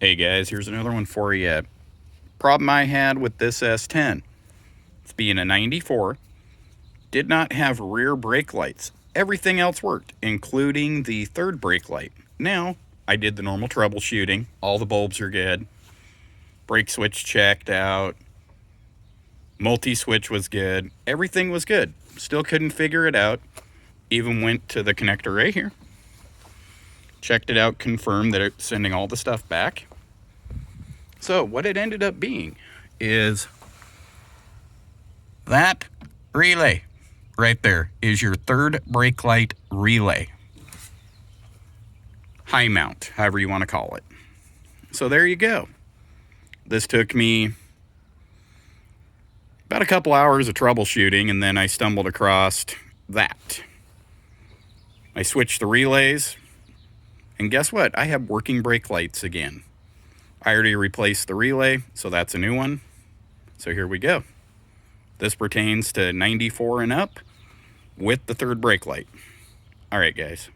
Hey guys, here's another one for you. Problem I had with this S10. It's being a 94. Did not have rear brake lights. Everything else worked, including the third brake light. Now, I did the normal troubleshooting. All the bulbs are good. Brake switch checked out. Multi-switch was good. Everything was good. Still couldn't figure it out. Even went to the connector right here. Checked it out, confirmed that it's sending all the stuff back. So what it ended up being is that relay right there is your third brake light relay. High mount, however you want to call it. So there you go. This took me about a couple hours of troubleshooting, and then I stumbled across that. I switched the relays, and guess what? I have working brake lights again. I already replaced the relay, so that's a new one. So here we go. This pertains to 94 and up with the third brake light. All right, guys.